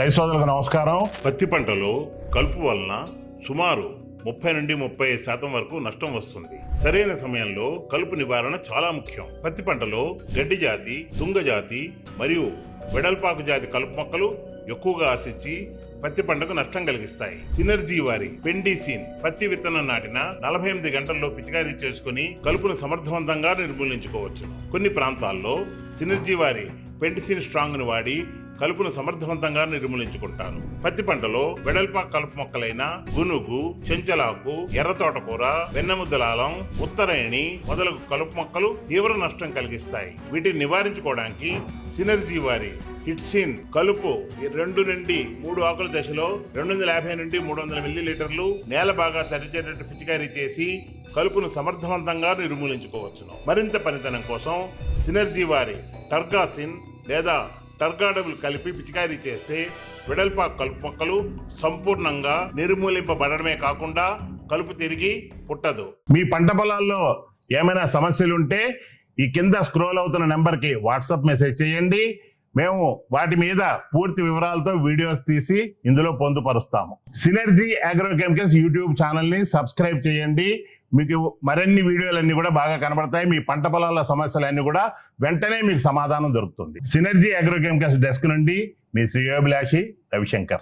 రైతు సోదరులకు నమస్కారం. పత్తి పంటలో కలుపు వలన సుమారు 30 నుండి 35% వరకు నష్టం వస్తుంది. సరైన సమయంలో కలుపు నివారణ చాలా ముఖ్యం. పత్తి పంటలో గడ్డి జాతి, తుంగ జాతి మరియు వెడల్పాకు జాతి కలుపు మొక్కలు ఎక్కువగా ఆశించి పత్తి పంటకు నష్టం కలిగిస్తాయి. సినర్జీ వారి పెండిసిన్ పత్తి విత్తనం నాటిన 48 గంటల్లో పిచికారీ చేసుకుని కలుపును సమర్థవంతంగా నిర్మూలించుకోవచ్చు. కొన్ని ప్రాంతాల్లో సినర్జీ వారి పెండిసిన్ స్ట్రాంగ్ ను వాడి కలుపును సమర్థవంతంగా నిర్మూలించుకుంటారు. పత్తి పంటలో వెడల్పాకు కలుపు మొక్కలైన గునుగు, చెంచలాకు, ఎర్ర తోటకూర, వెన్నముద్దలాలం, ఉత్తరాయణి మొదలగు కలుపు మొక్కలు తీవ్ర నష్టం కలిగిస్తాయి. వీటిని నివారించుకోవడానికి సినర్జీ వారి హిట్సిన్ కలుపు 2 నుండి 3 ఆకుల దశలో 250 నుండి 300 మిల్లీలీటర్లు నేల బాగా తడిచేటట్టు పిచికారీ చేసి కలుపును సమర్థవంతంగా నిర్మూలించుకోవచ్చును. మరింత పనితనం కోసం సినర్జీ వారి టర్గాసిన్ లేదా టర్గాడబుల్ కలిపి పిచికారీ చేస్తే వెడల్పాకు కలుపు మొక్కలు సంపూర్ణంగా నిర్మూలింపబడమే కాకుండా కలుపు తిరిగి పుట్టదు. మీ పంట పొలాల్లో ఏమైనా సమస్యలు ఉంటే ఈ కింద స్క్రోల్ అవుతున్న నెంబర్కి వాట్సాప్ మెసేజ్ చేయండి. మేము వాటి మీద పూర్తి వివరాలతో వీడియోస్ తీసి ఇందులో పొందుపరుస్తాము. సినర్జీ అగ్రోకెమికల్స్ యూట్యూబ్ ఛానల్ని సబ్స్క్రైబ్ చేయండి. మీకు మరిన్ని వీడియోలన్నీ కూడా బాగా కనబడతాయి. మీ పంట పొలాల సమస్యలన్నీ కూడా వెంటనే మీకు సమాధానం దొరుకుతుంది. సినర్జీ అగ్రోకెమికల్స్ డెస్క్ నుండి మీ శ్రేయోభిలాషి రవిశంకర్.